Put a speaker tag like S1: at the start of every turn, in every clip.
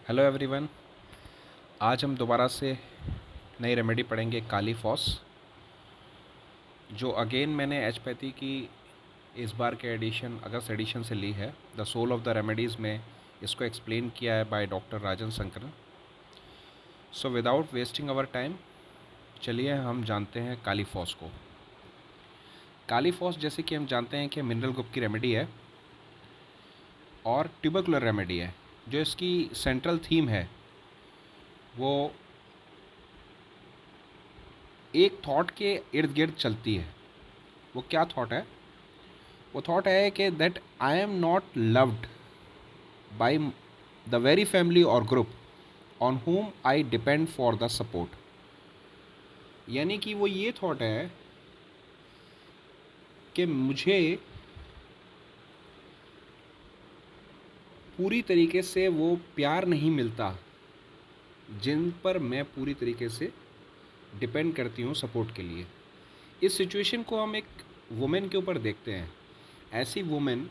S1: Hello everyone. आज हम दोबारा से नई रेमेडी पढ़ेंगे काली फॉस, जो अगेन मैंने एचपैथी की इस बार के एडिशन अगस्त एडिशन से ली है। The soul of the remedies में इसको एक्सप्लेन किया है by doctor Rajan Sankaran. So without wasting our time, चलिए हम जानते हैं काली फॉस को। काली फॉस जैसे कि हम जानते हैं कि मिनरल ग्रुप की रेमेडी है और ट्यूबरकुलर रेमेडी है। जो इसकी सेंट्रल थीम है वो एक थॉट के इर्द गिर्द चलती है। वो क्या थॉट है? वो थॉट है कि that I am not loved by the very family और group on whom I depend for the support. यानी कि वो ये थॉट है कि मुझे पूरी तरीके से वो प्यार नहीं मिलता जिन पर मैं पूरी तरीके से डिपेंड करती हूँ सपोर्ट के लिए। इस सिचुएशन को हम एक वुमेन के ऊपर देखते हैं। ऐसी वुमेन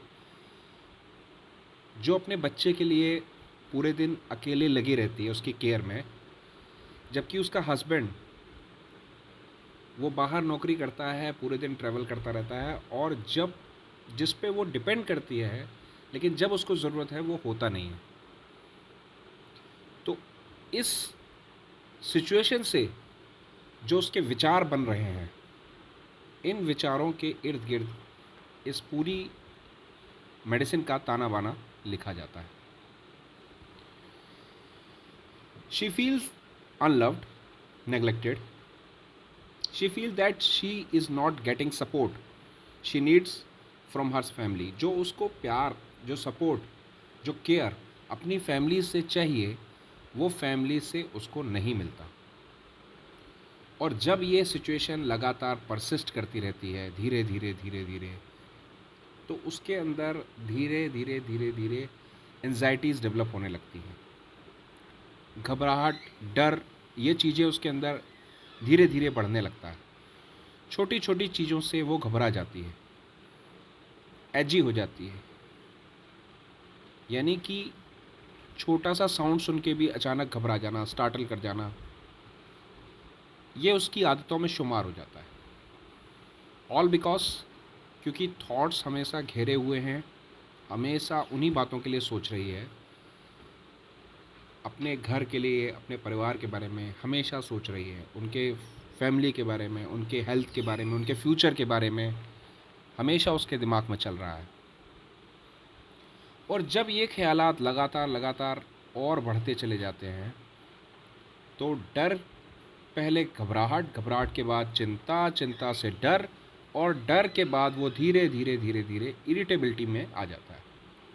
S1: जो अपने बच्चे के लिए पूरे दिन अकेले लगी रहती है उसकी केयर में, जबकि उसका हस्बैंड वो बाहर नौकरी करता है, पूरे दिन ट्रैवल करता रहता है और जब जिस पे वो डिपेंड करती है, लेकिन जब उसको ज़रूरत है वो होता नहीं है। तो इस सिचुएशन से जो उसके विचार बन रहे हैं, इन विचारों के इर्द गिर्द इस पूरी मेडिसिन का ताना बाना लिखा जाता है। She feels unloved, neglected. She feels that she is not getting support she needs from her family. जो उसको प्यार, जो सपोर्ट, जो केयर अपनी फैमिली से चाहिए, वो फैमिली से उसको नहीं मिलता। और जब ये सिचुएशन लगातार परसिस्ट करती रहती है, धीरे धीरे धीरे धीरे, तो उसके अंदर धीरे धीरे धीरे धीरे एंजाइटीज़ डेवलप होने लगती हैं। घबराहट, डर, ये चीज़ें उसके अंदर धीरे धीरे बढ़ने लगता है। छोटी छोटी चीज़ों से वो घबरा जाती है, एजी हो जाती है। यानी कि छोटा सा साउंड सुन के भी अचानक घबरा जाना, स्टार्टल कर जाना, ये उसकी आदतों में शुमार हो जाता है। ऑल बिकॉज क्योंकि थॉट्स हमेशा घेरे हुए हैं, हमेशा उन्हीं बातों के लिए सोच रही है, अपने घर के लिए, अपने परिवार के बारे में हमेशा सोच रही है, उनके फैमिली के बारे में, उनके हेल्थ के बारे में, उनके फ्यूचर के बारे में हमेशा उसके दिमाग में चल रहा है। और जब ये ख्यालात लगातार लगातार और बढ़ते चले जाते हैं, तो डर, पहले घबराहट, घबराहट के बाद चिंता, चिंता से डर, और डर के बाद वो धीरे धीरे धीरे धीरे इरिटेबिलिटी में आ जाता है।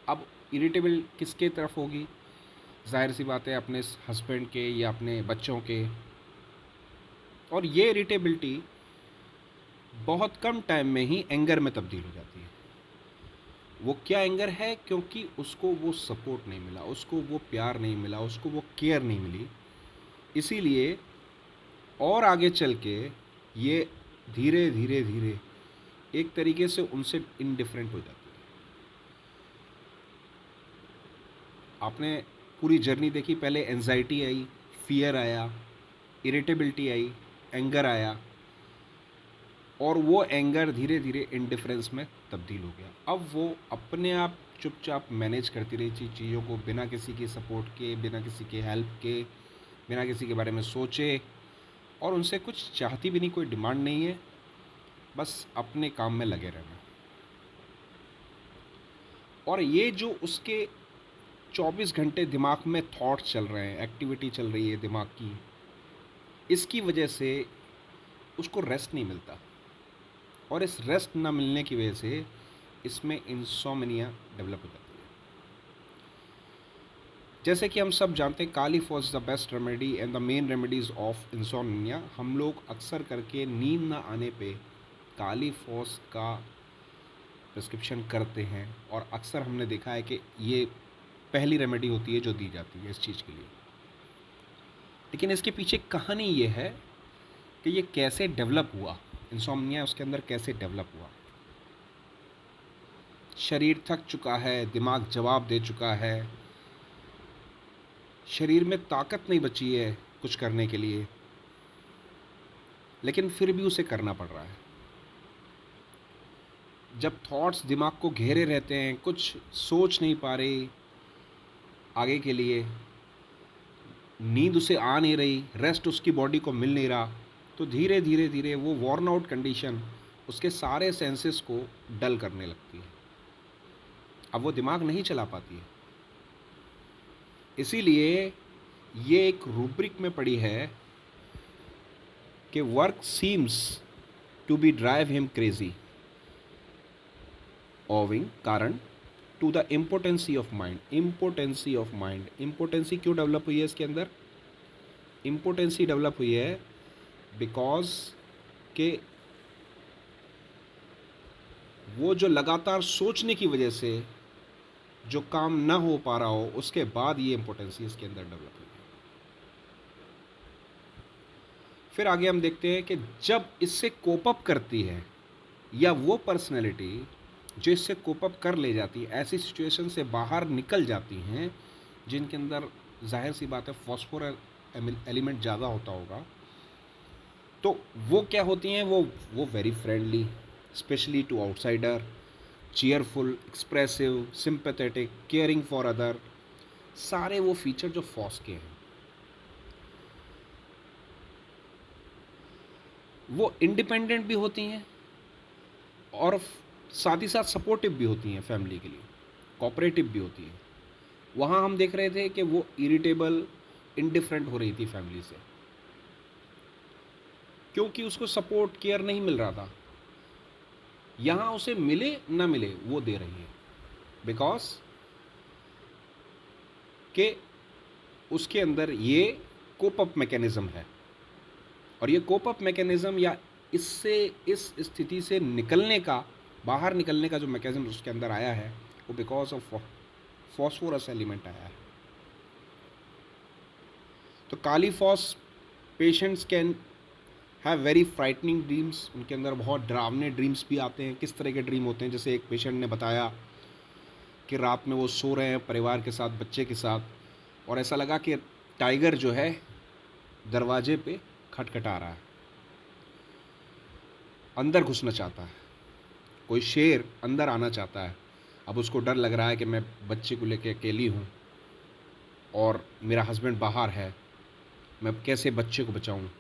S1: अब इरिटेबल किसके तरफ होगी? जाहिर सी बात है अपने हस्बैंड के या अपने बच्चों के। और ये इरिटेबिलिटी बहुत कम टाइम में ही एंगर में तब्दील हो जाती है। वो क्या एंगर है? क्योंकि उसको वो सपोर्ट नहीं मिला, उसको वो प्यार नहीं मिला, उसको वो केयर नहीं मिली। इसीलिए और आगे चल के ये धीरे धीरे धीरे एक तरीके से उनसे इनडिफरेंट हो जाती है। आपने पूरी जर्नी देखी, पहले एंजाइटी आई, फियर आया, इरिटेबिलिटी आई, एंगर आया, और वो एंगर धीरे धीरे इनडिफरेंस में तब्दील हो गया। अब वो अपने आप चुपचाप मैनेज करती रही थी चीज़ों को, बिना किसी की सपोर्ट के, बिना किसी के हेल्प के, बिना किसी के बारे में सोचे, और उनसे कुछ चाहती भी नहीं, कोई डिमांड नहीं है, बस अपने काम में लगे रहना। और ये जो उसके 24 घंटे दिमाग में थॉट्स चल रहे हैं, एक्टिविटी चल रही है दिमाग की, इसकी वजह से उसको रेस्ट नहीं मिलता। और इस रेस्ट ना मिलने की वजह से इसमें इंसोम्निया डेवलप हो जाती है। जैसे कि हम सब जानते हैं, kali phos the best remedy and the main remedies of insomnia. हम लोग अक्सर करके नींद ना आने पे काली फॉस का प्रिस्क्रिप्शन करते हैं, और अक्सर हमने देखा है कि ये पहली रेमेडी होती है जो दी जाती है इस चीज़ के लिए। लेकिन इसके पीछे कहानी ये है कि ये कैसे डेवलप हुआ, इंसोम्निया उसके अंदर कैसे डेवलप हुआ। शरीर थक चुका है, दिमाग जवाब दे चुका है, शरीर में ताकत नहीं बची है कुछ करने के लिए, लेकिन फिर भी उसे करना पड़ रहा है। जब थॉट्स दिमाग को घेरे रहते हैं, कुछ सोच नहीं पा रही आगे के लिए, नींद उसे आ नहीं रही, रेस्ट उसकी बॉडी को मिल नहीं रहा, तो धीरे धीरे धीरे वो वॉर्न आउट कंडीशन उसके सारे सेंसेस को डल करने लगती है। अब वो दिमाग नहीं चला पाती है। इसीलिए ये एक रूब्रिक में पड़ी है कि work seems to be drive him crazy, owing कारण to the importancy of mind. Importancy of mind, importancy क्यों डेवलप हुई है इसके अंदर? इम्पोर्टेंसी डेवलप हुई है बिकॉज के वो जो लगातार सोचने की वजह से जो काम ना हो पा रहा हो, उसके बाद ये इम्पोर्टेंसी इसके अंदर डेवलप हुई है। फिर आगे हम देखते हैं कि जब इससे कोप अप करती है, या वो पर्सनैलिटी जो इससे कोप अप कर ले जाती है, ऐसी सिचुएशन से बाहर निकल जाती हैं जिनके अंदर जाहिर सी बात है फॉस्फोरस एलिमेंट ज़्यादा होता होगा, तो वो क्या होती हैं? वो very friendly, specially to outsider, cheerful, expressive, sympathetic, caring for other, सारे वो फीचर जो फॉस के हैं। वो इंडिपेंडेंट भी होती हैं और साथ ही साथ सपोर्टिव भी होती हैं फैमिली के लिए, कोऑपरेटिव भी होती हैं। वहाँ हम देख रहे थे कि वो इरिटेबल, इंडिफरेंट हो रही थी फैमिली से, क्योंकि उसको सपोर्ट, केयर नहीं मिल रहा था। यहाँ उसे मिले ना मिले वो दे रही है, बिकॉज के उसके अंदर ये कोप अप मैकेनिज्म है। और ये कोप अप मैकेनिज्म या इससे, इस स्थिति से निकलने का, बाहर निकलने का जो मैकेनिज्म उसके अंदर आया है, वो बिकॉज ऑफ फॉस्फोरस एलिमेंट आया है। तो kali phos patients can have very frightening dreams. उनके अंदर बहुत डरावने ड्रीम्स भी आते हैं। किस तरह के ड्रीम होते हैं? जैसे एक पेशेंट ने बताया कि रात में वो सो रहे हैं परिवार के साथ, बच्चे के साथ, और ऐसा लगा कि टाइगर जो है दरवाजे पे खटखटा रहा है, अंदर घुसना चाहता है, कोई शेर अंदर आना चाहता है। अब उसको डर लग रहा है कि मैं बच्चे को लेकर अकेली हूँ और मेरा हस्बैंड बाहर है, मैं कैसे बच्चे को बचाऊँ?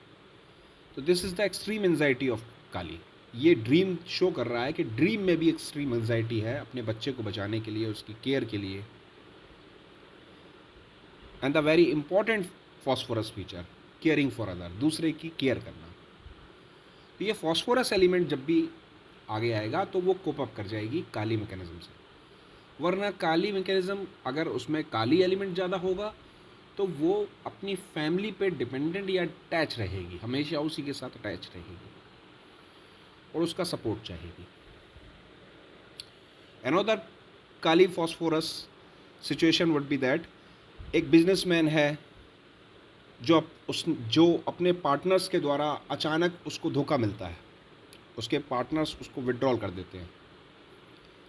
S1: तो this is the extreme anxiety of kali. ये ड्रीम शो कर रहा है कि ड्रीम में भी एक्सट्रीम एंजाइटी है अपने बच्चे को बचाने के लिए, उसकी केयर के लिए। And the very important phosphorus feature, caring for other, दूसरे की केयर करना। तो ये फॉस्फोरस एलिमेंट जब भी आगे आएगा तो वो कोप अप कर जाएगी काली मैकेनिज्म से। वरना काली मैकेनिज्म, अगर उसमें काली एलिमेंट ज़्यादा होगा तो वो अपनी फैमिली पे डिपेंडेंट या अटैच रहेगी, हमेशा उसी के साथ अटैच रहेगी और उसका सपोर्ट चाहेगी। Another Kali phosphorus situation would be that एक बिजनेसमैन है जो अपने पार्टनर्स के द्वारा अचानक उसको धोखा मिलता है। उसके पार्टनर्स उसको विड्रॉल कर देते हैं,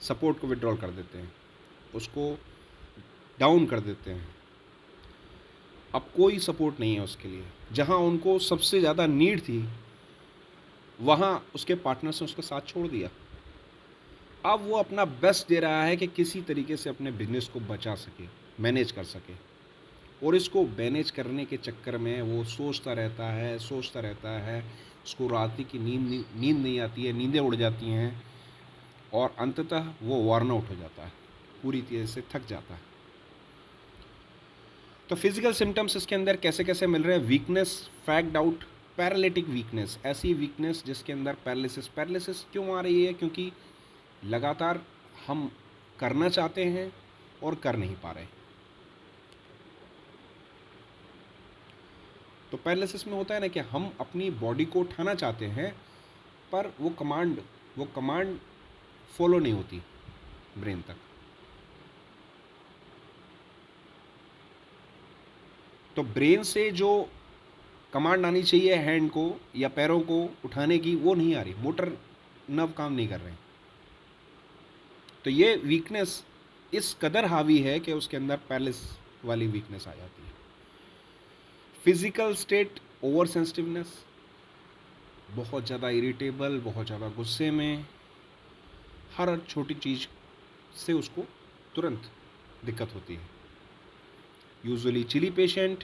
S1: सपोर्ट को विड्रॉल कर देते हैं, उसको डाउन कर देते हैं। अब कोई सपोर्ट नहीं है उसके लिए। जहाँ उनको सबसे ज़्यादा नीड थी वहाँ उसके पार्टनर्स ने उसका साथ छोड़ दिया। अब वो अपना बेस्ट दे रहा है कि किसी तरीके से अपने बिजनेस को बचा सके, मैनेज कर सके, और इसको मैनेज करने के चक्कर में वो सोचता रहता है। उसको रात की नींद नहीं आती है, नींदें उड़ जाती हैं और अंततः वो वार्न आउट हो जाता है, पूरी तरह से थक जाता है। तो फिजिकल सिम्टम्स इसके अंदर कैसे कैसे मिल रहे हैं? वीकनेस, फैक्ड आउट, पैरालिटिक वीकनेस, ऐसी वीकनेस जिसके अंदर पैरालिसिस क्यों आ रही है? क्योंकि लगातार हम करना चाहते हैं और कर नहीं पा रहे। तो पैरालिसिस में होता है ना कि हम अपनी बॉडी को उठाना चाहते हैं पर वो कमांड फॉलो नहीं होती ब्रेन तक। तो ब्रेन से जो कमांड आनी चाहिए हैंड को या पैरों को उठाने की, वो नहीं आ रही, मोटर नर्व काम नहीं कर रहे हैं। तो ये वीकनेस इस कदर हावी है कि उसके अंदर पैरालिसिस वाली वीकनेस आ जाती है। फिजिकल स्टेट ओवर सेंसिटिवनेस, बहुत ज़्यादा इरिटेबल, बहुत ज़्यादा गुस्से में, हर छोटी चीज़ से उसको तुरंत दिक्कत होती है। Usually chilly patient,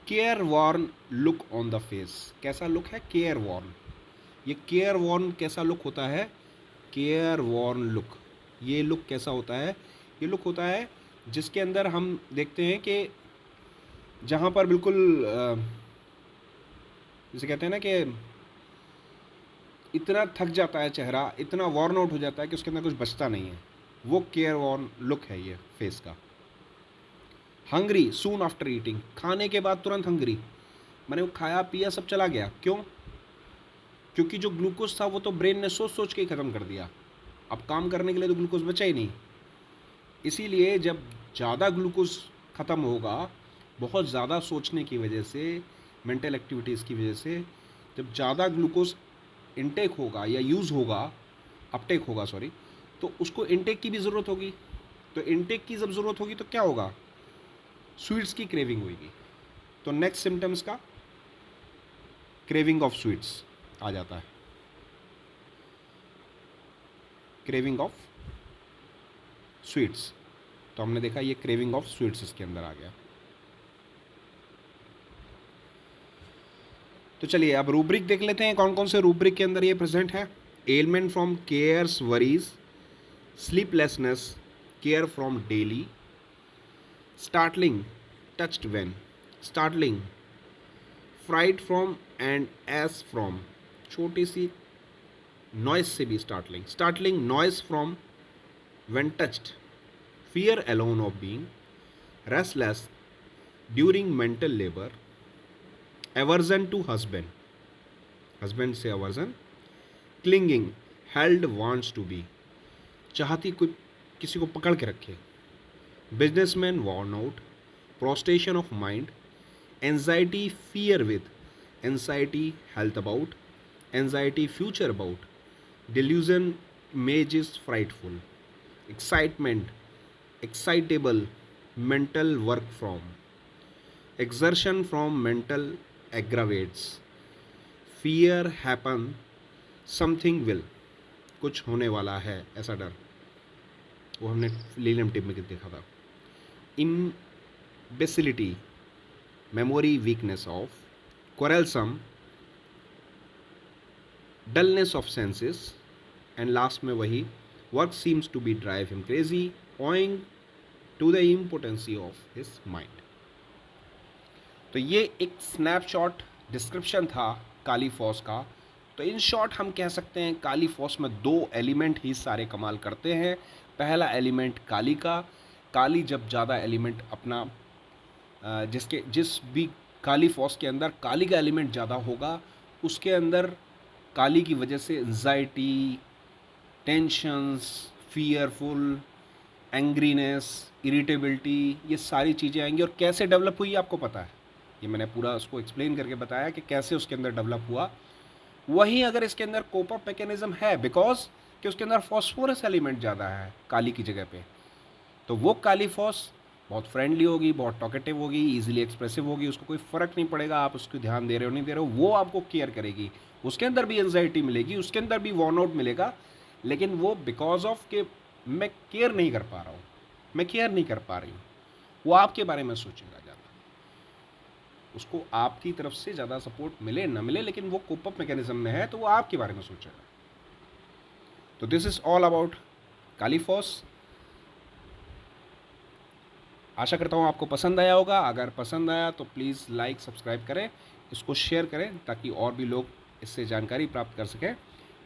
S1: careworn look on the face. कैसा लुक है? Careworn. ये केयर वॉर्न कैसा लुक होता है? केयर वॉर्न लुक, ये लुक कैसा होता है? ये लुक होता है जिसके अंदर हम देखते हैं कि जहाँ पर बिल्कुल जिसे कहते हैं ना कि इतना थक जाता है चेहरा, इतना वॉर्न आउट हो जाता है कि उसके अंदर कुछ बचता नहीं है, वो केयर वॉर्न लुक है ये फेस का। हंग्री सून आफ्टर ईटिंग, खाने के बाद तुरंत हंग्री, मैंने वो खाया पिया सब चला गया। क्यों? क्योंकि जो ग्लूकोज था वो तो ब्रेन ने सोच सोच के ही ख़त्म कर दिया, अब काम करने के लिए तो ग्लूकोज बचा ही नहीं। इसीलिए जब ज़्यादा ग्लूकोज ख़त्म होगा, बहुत ज़्यादा सोचने की वजह से, मेंटल एक्टिविटीज़ की वजह से, जब ज़्यादा ग्लूकोज इनटेक होगा या यूज़ होगा, अपटेक होगा सॉरी, तो उसको इनटेक की भी ज़रूरत होगी। तो इनटेक की जब ज़रूरत होगी तो क्या होगा? स्वीट्स की क्रेविंग होगी। तो नेक्स्ट सिम्टम्स का क्रेविंग ऑफ स्वीट्स आ जाता है, क्रेविंग ऑफ स्वीट्स। तो हमने देखा ये क्रेविंग ऑफ स्वीट्स इसके अंदर आ गया। तो चलिए अब रूब्रिक देख लेते हैं, कौन कौन से रूब्रिक के अंदर ये प्रेजेंट है। Ailment from cares worries, sleeplessness, care from daily, startling, touched when, startling, fright from and as from, छोटी सी नॉइस से भी startling, startling noise from when touched, fear alone of being, restless during mental labor, aversion to husband, husband से aversion, clinging, held wants to be, चाहती कोई किसी को पकड़ के रखे, businessman worn out, prostration of mind, anxiety fear with, anxiety health about, anxiety future about, delusion image is frightful, excitement excitable, mental work from, exertion from mental aggravates, fear happen, something will, कुछ होने वाला है ऐसा डर, वो हमने लीनियम tip में देखा था। imbecility, memory weakness of, quarrelsome, dullness of senses, and last में वही work seems to be drive him crazy owing to the impotency of his mind। तो ये एक स्नैपशॉट डिस्क्रिप्शन था काली फॉस का। तो इन शॉर्ट हम कह सकते हैं काली फॉस में दो एलिमेंट ही सारे कमाल करते हैं। पहला एलिमेंट काली का, काली जब ज़्यादा एलिमेंट अपना जिस भी काली फॉस के अंदर काली का एलिमेंट ज़्यादा होगा, उसके अंदर काली की वजह से anxiety, tensions, fearful, angriness, irritability, ये सारी चीज़ें आएंगी। और कैसे डेवलप हुई आपको पता है, ये मैंने पूरा उसको एक्सप्लेन करके बताया कि कैसे उसके अंदर डेवलप हुआ। वहीं अगर इसके अंदर कोप अप मैकेनिज्म है, बिकॉज कि उसके अंदर फॉस्फोरस एलिमेंट ज़्यादा है काली की जगह पे, तो वो काली फॉस बहुत फ्रेंडली होगी, बहुत टॉकेटिव होगी, ईजिली एक्सप्रेसिव होगी, उसको कोई फ़र्क नहीं पड़ेगा आप उसको ध्यान दे रहे हो नहीं दे रहे हो, वो आपको केयर करेगी। उसके अंदर भी एंजाइटी मिलेगी, उसके अंदर भी वॉर्न आउट मिलेगा, लेकिन वो बिकॉज ऑफ के मैं केयर नहीं कर पा रहा हूँ, मैं केयर नहीं कर पा रही हूँ, वो आपके बारे में सोचेगा ज़्यादा, उसको आपकी तरफ से ज़्यादा सपोर्ट मिले ना मिले, लेकिन वो कोप अप मैकेनिज्म में है तो वो आपके बारे में सोचेगा। तो this is all about kali phos. आशा करता हूँ आपको पसंद आया होगा। अगर पसंद आया तो प्लीज़ लाइक सब्सक्राइब करें, इसको शेयर करें ताकि और भी लोग इससे जानकारी प्राप्त कर सकें।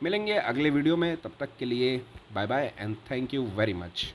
S1: मिलेंगे अगले वीडियो में, तब तक के लिए bye bye and thank you very much.